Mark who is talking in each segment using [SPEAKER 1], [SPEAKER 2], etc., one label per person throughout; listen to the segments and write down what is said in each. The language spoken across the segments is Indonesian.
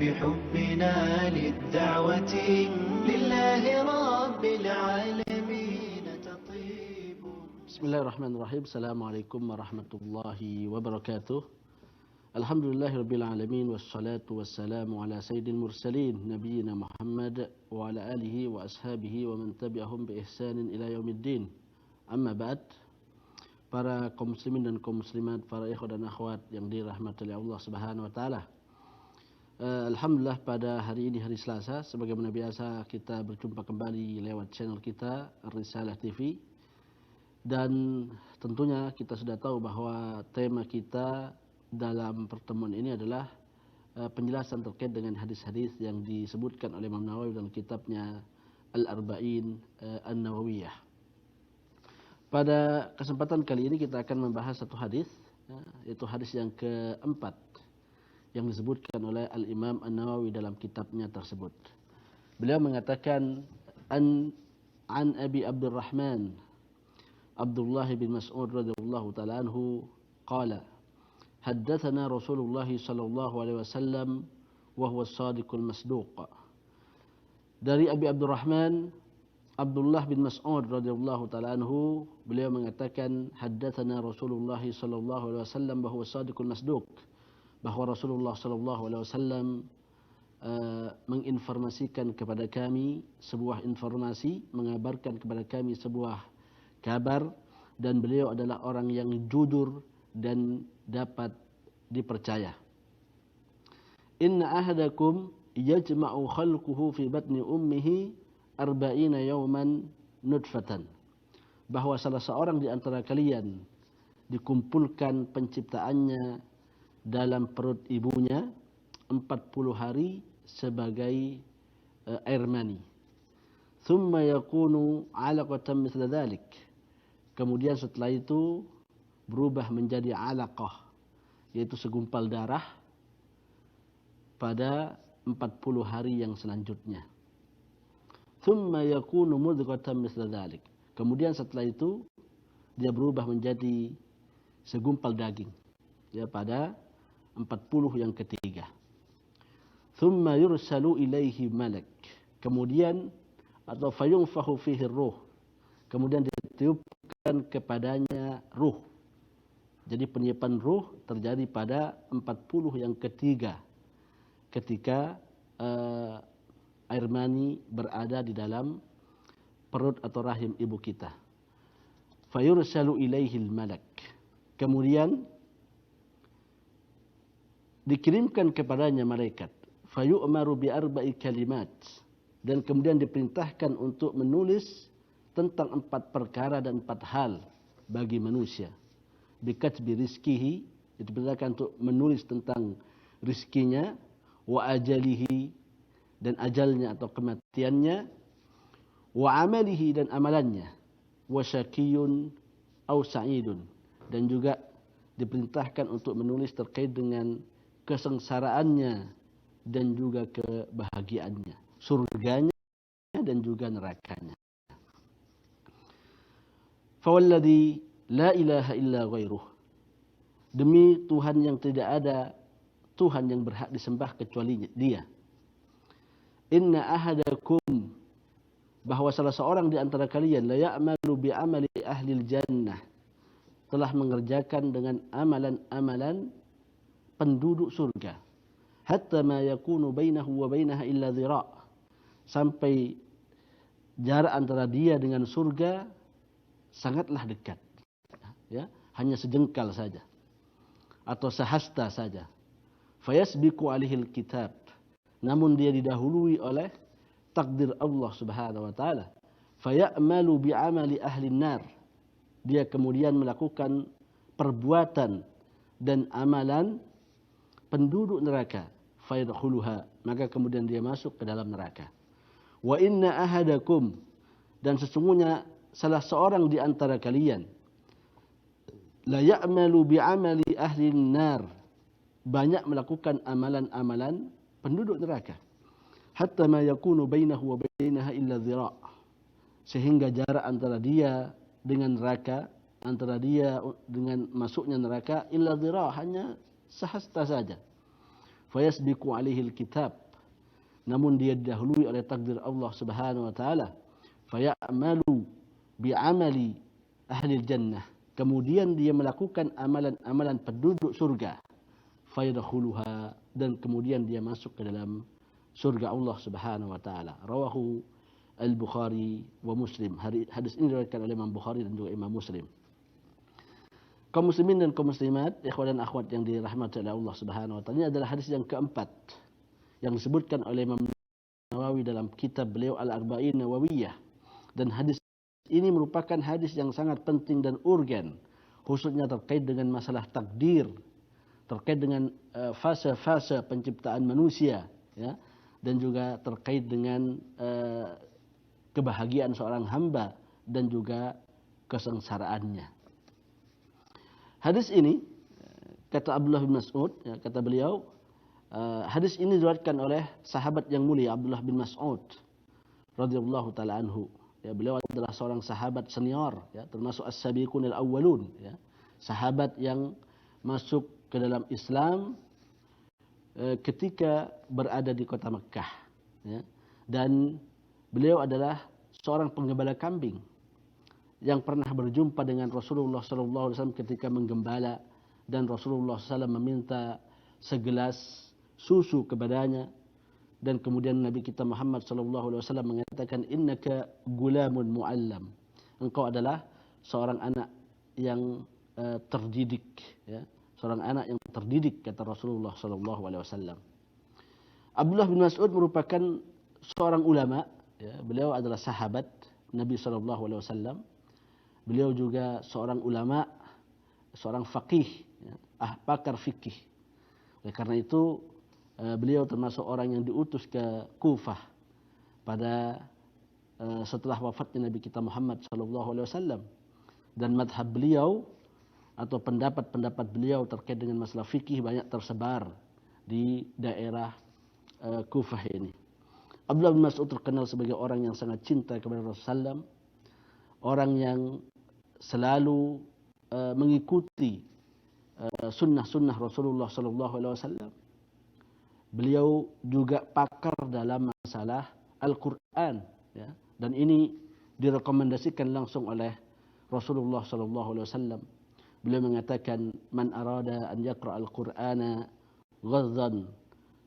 [SPEAKER 1] بحبنا للدعوة لله رب العالمين تطيب.
[SPEAKER 2] بسم الله الرحمن الرحيم. Assalamualaikum warahmatullahi wabarakatuh. Alhamdulillahirabbil alamin wassalatu wassalamu ala sayyidil mursalin nabiyina Muhammad wa ala alihi wa ashabihi wa man tabi'ahum bi ihsanin ila yaumiddin. Amma ba'd. Para kaum muslimin dan kaum muslimat, para ikhwan dan akhwat yang dirahmati oleh Allah Subhanahu wa taala. Alhamdulillah pada hari ini, hari Selasa, sebagaimana biasa kita berjumpa kembali lewat channel kita Risalah TV. Dan tentunya kita sudah tahu bahwa tema kita dalam pertemuan ini adalah penjelasan terkait dengan hadis-hadis yang disebutkan oleh Imam Nawawi dalam kitabnya Al-Arba'in An-Nawawiyah. Pada kesempatan kali ini kita akan membahas satu hadis, yaitu hadis yang keempat yang disebutkan oleh Al-Imam An-Nawawi dalam kitabnya tersebut. Beliau mengatakan an Abi Abdurrahman Abdullah bin Mas'ud radhiyallahu ta'ala anhu qala haddatsana Rasulullah sallallahu alaihi wasallam wa huwa as-sadiqul masduq. Dari Abi Abdurrahman Abdullah bin Mas'ud radhiyallahu ta'ala anhu, beliau mengatakan haddatsana Rasulullah sallallahu alaihi wasallam wa huwa as-sadiqul masduq, bahwa Rasulullah sallallahu alaihi wasallam menginformasikan kepada kami sebuah informasi, mengabarkan kepada kami sebuah kabar, dan beliau adalah orang yang jujur dan dapat dipercaya. Inna ahadakum yajma'u khalquhu fi batni ummihi 40 yawman nutfatan. Bahwa salah seorang di antara kalian dikumpulkan penciptaannya dalam perut ibunya 40 hari sebagai air mani. Thumma yakunu 'alaqatan mithla dhalik. Kemudian setelah itu berubah menjadi 'alaqah, yaitu segumpal darah pada 40 hari yang selanjutnya. Thumma yakunu mudghatan mithla dhalik. Kemudian setelah itu dia berubah menjadi segumpal daging, ya, pada 40 yang ketiga. Thumma yursalu ilaihi malak. Kemudian atau fayunfahu fihi ruh. Kemudian ditiupkan kepadanya ruh. Jadi peniupan ruh terjadi pada 40 yang ketiga ketika air mani berada di dalam perut atau rahim ibu kita. Fayursalu ilaihil malak. Kemudian dikirimkan kepadanya malaikat. Fayu'maru bi arba'i kalimat. Dan kemudian diperintahkan untuk menulis tentang 4 perkara dan 4 hal bagi manusia. Bikatbi rizkihi, diperintahkan untuk menulis tentang rizkinya, wa ajalihi, dan ajalnya atau kematiannya, wa amalihi, dan amalannya, wa syakiyun au sa'idun, dan juga diperintahkan untuk menulis terkait dengan kesengsaraannya dan juga kebahagiaannya, surganya dan juga nerakanya. Fawalladhi la ilaha illa ghairuh. Demi Tuhan yang tidak ada Tuhan yang berhak disembah kecuali Dia. Inna ahadakum, bahwa salah seorang di antara kalian, la ya'malu bi amali ahlil jannah, telah mengerjakan dengan amalan-amalan penduduk surga. Hatta ma yakunu bainahu wa bainaha illa dhira'. Sampai jarak antara dia dengan surga sangatlah dekat. Ya, hanya sejengkal saja atau sehasta saja. Fayasbiqu alihil kitab. Namun dia didahului oleh takdir Allah Subhanahu wa taala. Fayamalu bi'amali ahli nar. Dia kemudian melakukan perbuatan dan amalan penduduk neraka. Fayadkhuluha, maka kemudian dia masuk ke dalam neraka. Wa inna ahadakum, dan sesungguhnya salah seorang di antara kalian, la ya'malu bi'amali ahli nar, banyak melakukan amalan-amalan penduduk neraka. Hatta ma yakunu bainahu wa bainaha illa dhira', sehingga jarak antara dia dengan neraka, antara dia dengan masuknya neraka, illa dhira', hanya sehasta saja. fayasbiqu alaihi alkitab, namun dia didahului oleh takdir Allah Subhanahu wa taala, fayamalu bi'amali ahli jannah, kemudian dia melakukan amalan-amalan penduduk surga, fayadkhuluha, dan kemudian dia masuk ke dalam surga Allah Subhanahu wa taala. Rawahu Al-Bukhari wa Muslim. Hadis ini diriwayatkan oleh Imam Bukhari dan juga Imam Muslim. Kaum muslimin dan kaum muslimat, ikhwan dan akhwat yang dirahmati oleh Allah Subhanahu wa taala, ini adalah hadis yang keempat yang disebutkan oleh Imam Nawawi dalam kitab beliau Al-Arba'in Nawawiyah. Dan hadis ini merupakan hadis yang sangat penting dan urgen, khususnya terkait dengan masalah takdir, terkait dengan fase-fase penciptaan manusia, ya, dan juga terkait dengan kebahagiaan seorang hamba dan juga kesengsaraannya. Hadis ini, kata Abdullah bin Mas'ud, ya, kata beliau, hadis ini diriwayatkan oleh sahabat yang mulia Abdullah bin Mas'ud radhiyallahu taala anhu. Ya, beliau adalah seorang sahabat senior, ya, termasuk as-sabiqun al-awwalun, ya, sahabat yang masuk ke dalam Islam ketika berada di kota Mekah, ya. Dan beliau adalah seorang penggembala kambing yang pernah berjumpa dengan Rasulullah SAW ketika menggembala, dan Rasulullah SAW meminta segelas susu kepadanya, dan kemudian Nabi kita Muhammad SAW mengatakan, innaka gulamun mu'allam, engkau adalah seorang anak yang terdidik, ya, seorang anak yang terdidik, kata Rasulullah SAW. Abdullah bin Mas'ud merupakan seorang ulama, ya, beliau adalah sahabat Nabi SAW. Beliau juga seorang ulama, seorang faqih, ya, pakar fikih. Oleh karena itu beliau termasuk orang yang diutus ke Kufah pada setelah wafatnya Nabi kita Muhammad SAW. Dan madhab beliau atau pendapat-pendapat beliau terkait dengan masalah fikih banyak tersebar di daerah Kufah ini. Abdullah bin Mas'ud terkenal sebagai orang yang sangat cinta kepada Rasulullah SAW, orang yang selalu mengikuti sunnah-sunnah Rasulullah SAW. Beliau juga pakar dalam masalah Al-Quran, ya, dan ini direkomendasikan langsung oleh Rasulullah SAW. Beliau mengatakan, man arada an yaqra al-Qur'ana ghadhan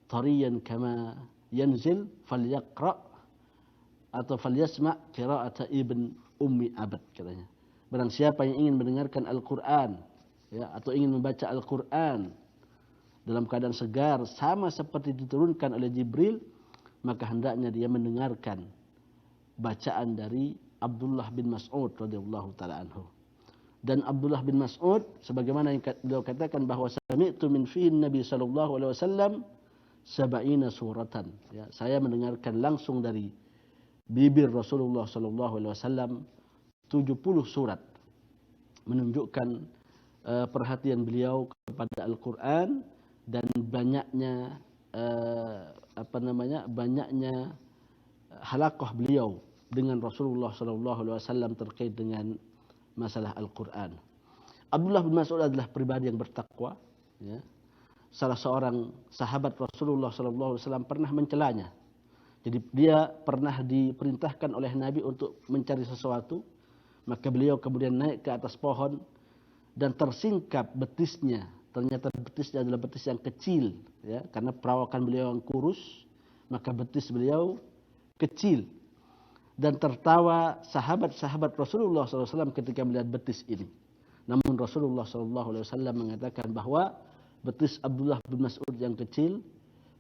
[SPEAKER 2] tariyan kama yanzil falyaqra atau falyasma' qira'ata ibn ummi abad, katanya. Barang siapa yang ingin mendengarkan Al-Quran, ya, atau ingin membaca Al-Quran dalam keadaan segar sama seperti diturunkan oleh Jibril, maka hendaknya dia mendengarkan bacaan dari Abdullah bin Mas'ud radhiyallahu taala anhu. Dan Abdullah bin Mas'ud sebagaimana yang beliau katakan bahwa sami'tu min fihi Nabi sallallahu alaihi wasallam 70 suratan, ya, saya mendengarkan langsung dari bibir Rasulullah sallallahu alaihi wasallam 70 surat, menunjukkan perhatian beliau kepada Al-Quran dan banyaknya banyaknya halaqah beliau dengan Rasulullah SAW terkait dengan masalah Al-Quran. Abdullah bin Mas'ud adalah pribadi yang bertakwa, ya. Salah seorang sahabat Rasulullah SAW pernah mencelanya. Jadi dia pernah diperintahkan oleh Nabi untuk mencari sesuatu, maka beliau kemudian naik ke atas pohon dan tersingkap betisnya. Ternyata betisnya adalah betis yang kecil, ya, karena perawakan beliau yang kurus, maka betis beliau kecil. Dan tertawa sahabat-sahabat Rasulullah SAW ketika melihat betis ini. Namun Rasulullah SAW mengatakan bahwa betis Abdullah bin Mas'ud yang kecil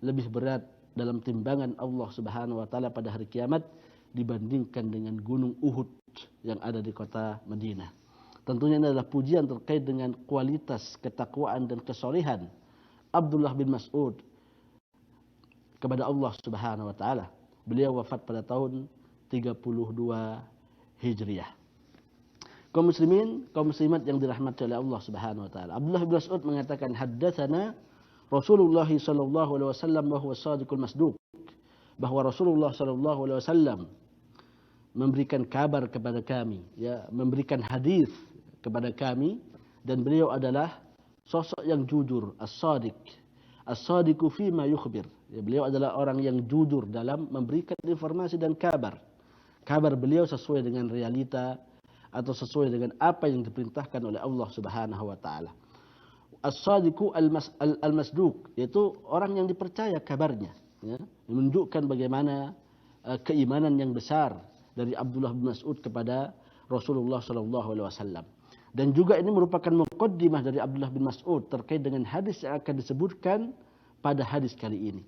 [SPEAKER 2] lebih berat dalam timbangan Allah Subhanahu wa taala pada hari kiamat dibandingkan dengan gunung Uhud yang ada di kota Madinah. Tentunya ini adalah pujian terkait dengan kualitas ketakwaan dan kesolehan Abdullah bin Mas'ud kepada Allah Subhanahu wa taala. Beliau wafat pada tahun 32 Hijriah. Kaum muslimin, kaum muslimat yang dirahmati oleh Allah Subhanahu wa taala. Abdullah bin Mas'ud mengatakan, haddatsana Rasulullah sallallahu alaihi wasallam wa huwa shadiqul masduq, bahwa Rasulullah sallallahu alaihi wasallam memberikan kabar kepada kami, ya, memberikan hadis kepada kami, dan beliau adalah sosok yang jujur, as-shadiq, as-sadiqu fima yukhbir. Ya, beliau adalah orang yang jujur dalam memberikan informasi dan kabar. Kabar beliau sesuai dengan realita atau sesuai dengan apa yang diperintahkan oleh Allah Subhanahu wa taala. As-sadiqu al-masduq, yaitu orang yang dipercaya kabarnya, ya, menunjukkan bagaimana keimanan yang besar dari Abdullah bin Mas'ud kepada Rasulullah sallallahu alaihi wasallam. Dan juga ini merupakan muqaddimah dari Abdullah bin Mas'ud terkait dengan hadis yang akan disebutkan pada hadis kali ini.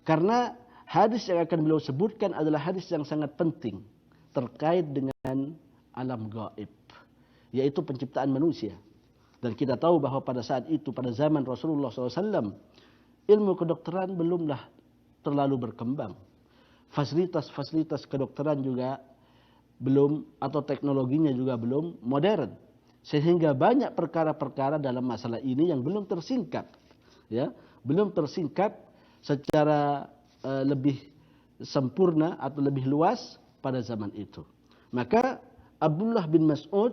[SPEAKER 2] Karena hadis yang akan beliau sebutkan adalah hadis yang sangat penting terkait dengan alam gaib, yaitu penciptaan manusia. Dan kita tahu bahwa pada saat itu, pada zaman Rasulullah SAW, ilmu kedokteran belumlah terlalu berkembang. Fasilitas-fasilitas kedokteran juga belum, atau teknologinya juga belum modern. Sehingga banyak perkara-perkara dalam masalah ini yang belum tersingkap, ya, belum tersingkap secara lebih sempurna atau lebih luas pada zaman itu. Maka Abdullah bin Mas'ud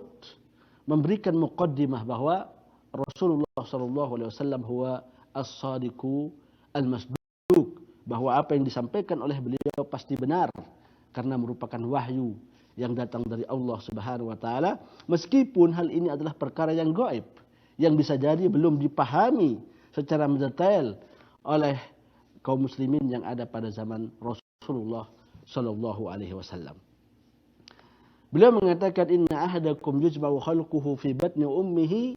[SPEAKER 2] memberikan muqaddimah bahwa Rasulullah SAW huwa as-sadiqu al-masduq, bahwa apa yang disampaikan oleh beliau pasti benar karena merupakan wahyu yang datang dari Allah Subhanahu wa taala, meskipun hal ini adalah perkara yang gaib, yang bisa jadi belum dipahami secara mendetail oleh kaum muslimin yang ada pada zaman Rasulullah sallallahu alaihi wasallam. Beliau mengatakan, inna ahadakum yujma'u khalquhu fi batni ummihi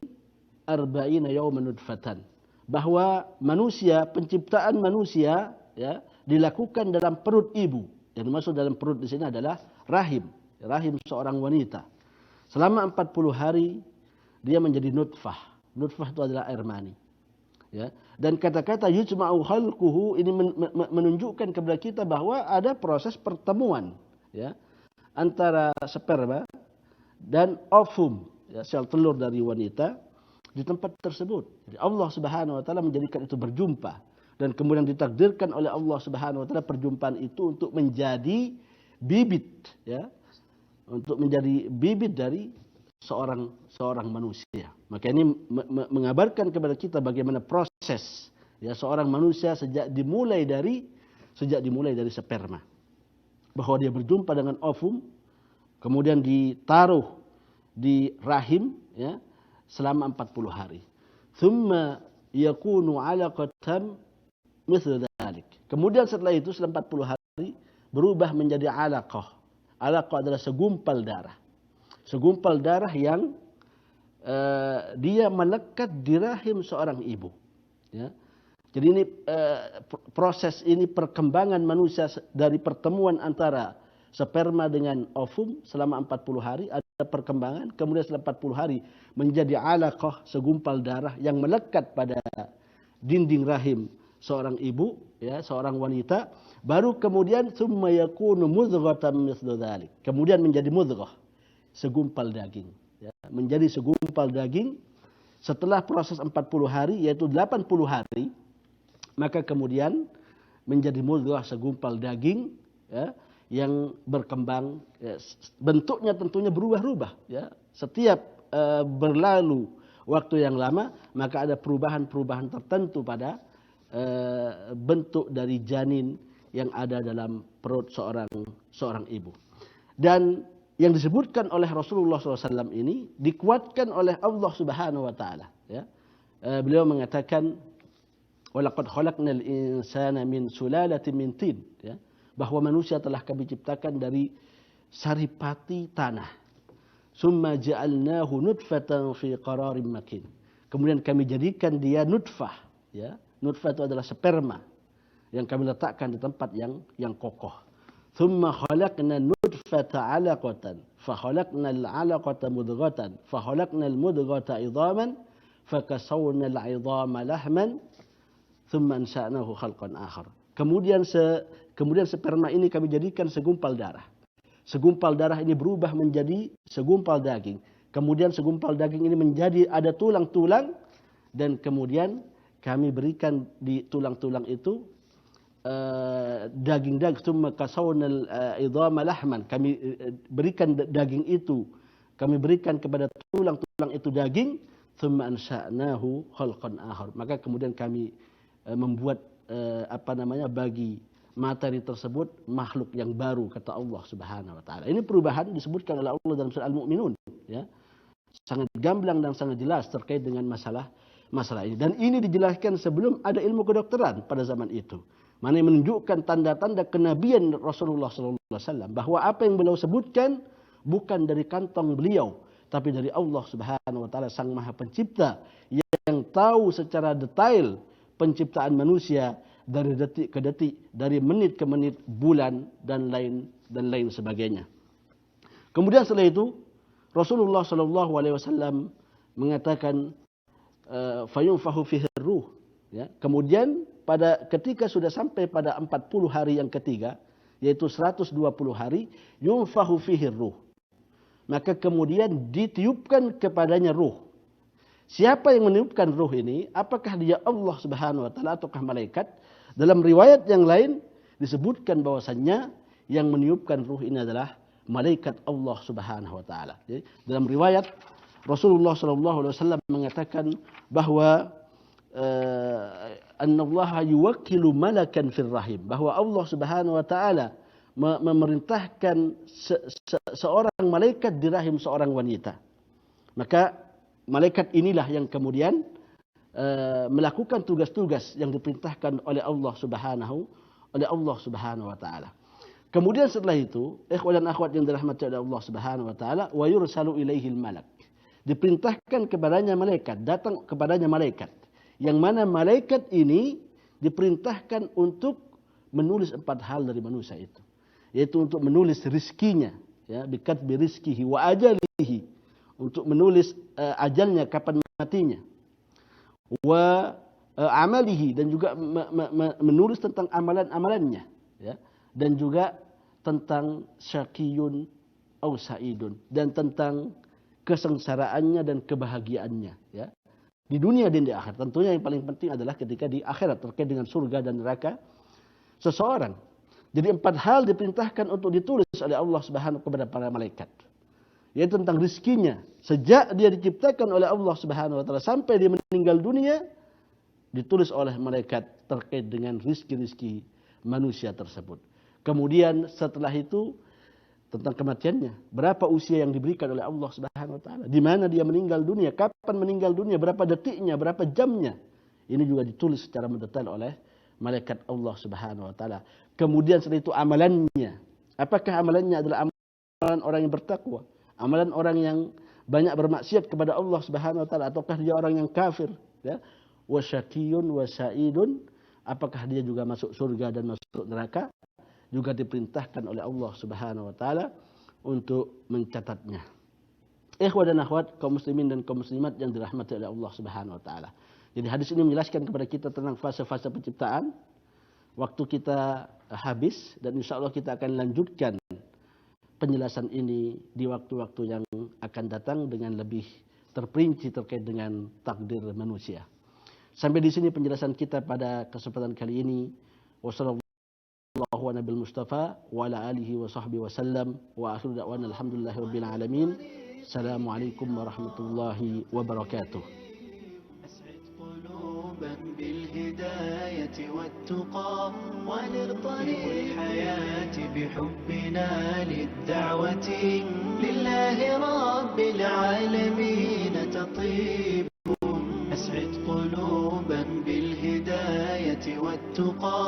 [SPEAKER 2] 40 yawman nutfatan, bahwa manusia, penciptaan manusia, ya, dilakukan dalam perut ibu. Yang dimaksud dalam perut di sini adalah rahim seorang wanita. Selama 40 hari dia menjadi nutfah. Nutfah itu adalah air mani. Ya. Dan kata-kata yujma'u khalquhu ini menunjukkan kepada kita bahwa ada proses pertemuan, ya, antara sperma dan ovum, ya, sel telur dari wanita di tempat tersebut. Jadi Allah Subhanahu wa taala menjadikan itu berjumpa, dan kemudian ditakdirkan oleh Allah Subhanahu wa taala perjumpaan itu untuk menjadi bibit, ya, untuk menjadi bibit dari seorang manusia. Maka ini mengabarkan kepada kita bagaimana proses, ya, seorang manusia sejak dimulai dari sperma, bahwa dia berjumpa dengan ovum, kemudian ditaruh di rahim, ya, selama 40 hari. Thumma yakunu 'alaqatan mithla dzalik. Kemudian setelah itu selama 40 hari berubah menjadi 'alaqah. 'Alaqah adalah segumpal darah. Segumpal darah yang dia melekat di rahim seorang ibu, ya. Jadi ini proses ini, perkembangan manusia dari pertemuan antara sperma dengan ovum selama 40 hari ada perkembangan, kemudian setelah 40 hari menjadi 'alaqah, segumpal darah yang melekat pada dinding rahim seorang ibu, ya, seorang wanita, baru kemudian summa yakunu mudghatan mithla dzalik. Kemudian menjadi mudghah, segumpal daging, ya, menjadi segumpal daging setelah proses 40 hari, yaitu 80 hari, maka kemudian menjadi mudghah, segumpal daging, ya, yang berkembang, ya, bentuknya tentunya berubah-ubah, ya. Setiap berlalu waktu yang lama, maka ada perubahan-perubahan tertentu pada bentuk dari janin yang ada dalam perut seorang ibu. Dan yang disebutkan oleh Rasulullah SAW ini dikuatkan oleh Allah Subhanahu wa taala, ya. Beliau mengatakan, walaqad khalaqnal insana min sulalatin min tin, ya, bahwa manusia telah kami ciptakan dari saripati tanah. Summa ja'alnahu nutfatan fi qararin makin. Kemudian kami jadikan dia nutfah, ya. Nutfah itu adalah sperma yang kami letakkan di tempat yang kokoh. Thumma khalaqna nutfata 'alaqatan, fa khalaqna al-'alaqata mudghatan, fa khalaqna al-mudghata 'idhaman, fa kasawna al-'idhama lahman, thumma ansha'nahu khalqan akhar. Kemudian sperma ini kami jadikan segumpal darah. Segumpal darah ini berubah menjadi segumpal daging. Kemudian segumpal daging ini menjadi ada tulang-tulang, dan kemudian kami berikan di tulang-tulang itu daging-daging, summa kasawna al-'idhama lahman, kami berikan daging itu, kami berikan kepada tulang-tulang itu daging, thumma ansha'nahu khalqan akhar, maka kemudian kami membuat bagi materi tersebut makhluk yang baru, kata Allah Subhanahu wa taala. Ini perubahan disebutkan oleh Allah dalam surah Al-Mu'minun, ya. Sangat gamblang dan sangat jelas terkait dengan masalah ini. Dan ini dijelaskan sebelum ada ilmu kedokteran pada zaman itu. Mana yang menunjukkan tanda-tanda kenabian Rasulullah SAW, bahwa apa yang beliau sebutkan bukan dari kantong beliau, tapi dari Allah Subhanahu wa taala, Sang Maha Pencipta, yang tahu secara detail penciptaan manusia dari detik ke detik, dari menit ke menit, bulan dan lain sebagainya. Kemudian setelah itu Rasulullah SAW mengatakan fayunfahu fihi ruh, ya. Kemudian ketika sudah sampai pada 40 hari yang ketiga, yaitu 120 hari, yunfahu fihi ruh, maka kemudian ditiupkan kepadanya ruh. Siapa yang meniupkan ruh ini? Apakah dia Allah Subhanahu wa taala ataukah malaikat? Dalam riwayat yang lain disebutkan bahwasannya yang meniupkan ruh ini adalah malaikat Allah Subhanahu wa taala. Jadi, dalam riwayat Rasulullah SAW mengatakan bahwa annallaha yuwakkilu malakan fir rahim, bahwa Allah Subhanahu wa taala memerintahkan seorang malaikat di rahim seorang wanita. Maka malaikat inilah yang kemudian melakukan tugas-tugas yang diperintahkan oleh Allah Subhanahu wa taala. Kemudian setelah itu, ikhwan dan akhwat yang dirahmati oleh Allah Subhanahu wa taala, wa yursalu ilaihil malak. Diperintahkan kepadanya malaikat, datang kepadanya malaikat. Yang mana malaikat ini diperintahkan untuk menulis 4 hal dari manusia itu. Yaitu untuk menulis rizkinya, ya, bikatbi rizkihi wa ajalihi, untuk menulis ajalnya, kapan matinya. Wa amalihi, dan juga menulis tentang amalan-amalannya, ya. Dan juga tentang syaqiyun au sa'idun, dan tentang kesengsaraannya dan kebahagiaannya, ya. Di dunia dan di akhirat. Tentunya yang paling penting adalah ketika di akhirat terkait dengan surga dan neraka seseorang. Jadi 4 hal diperintahkan untuk ditulis oleh Allah Subhanahu kepada para malaikat. Yaitu tentang rizkinya. Sejak dia diciptakan oleh Allah Subhanahu wa taala sampai dia meninggal dunia, ditulis oleh malaikat terkait dengan rizki-rizki manusia tersebut. Kemudian setelah itu tentang kematiannya, berapa usia yang diberikan oleh Allah Subhanahu wa taala, di mana dia meninggal dunia, kapan meninggal dunia, berapa detiknya, berapa jamnya. Ini juga ditulis secara mendetail oleh malaikat Allah Subhanahu wa taala. Kemudian setelah itu amalannya. Apakah amalannya adalah amalan orang yang bertakwa, amalan orang yang banyak bermaksiat kepada Allah Subhanahu wa taala, ataukah dia orang yang kafir, ya? Wa syaqiyun wa sa'idun, apakah dia juga masuk surga dan masuk neraka? Juga diperintahkan oleh Allah Subhanahu wa taala untuk mencatatnya. Ikhwan dan akhwat, kaum muslimin dan kaum muslimat yang dirahmati oleh Allah Subhanahu wa taala. Jadi hadis ini menjelaskan kepada kita tentang fase-fase penciptaan. Waktu kita habis dan insyaallah kita akan lanjutkan penjelasan ini di waktu-waktu yang akan datang dengan lebih terperinci terkait dengan takdir manusia. Sampai di sini penjelasan kita pada kesempatan kali ini. Wassallallahu ala nabil Mustafa wa ala alihi wa sahbihi wa sallam wa akhiru da'wana alhamdulillahi rabbil alamin. Assalamualaikum warahmatullahi wabarakatuh. بالهداية والتقى ونر طريق الحياة بحبنا للدعوة لله رب العالمين تطيب. أسعد قلوبا بالهداية والتقى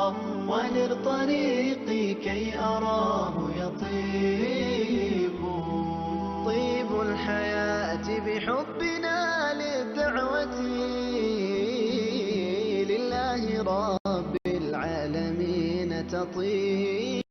[SPEAKER 2] ونر طريقي كي أراه يطيب. طيب الحياة بحبنا للدعوة لله رب العالمين تطيب.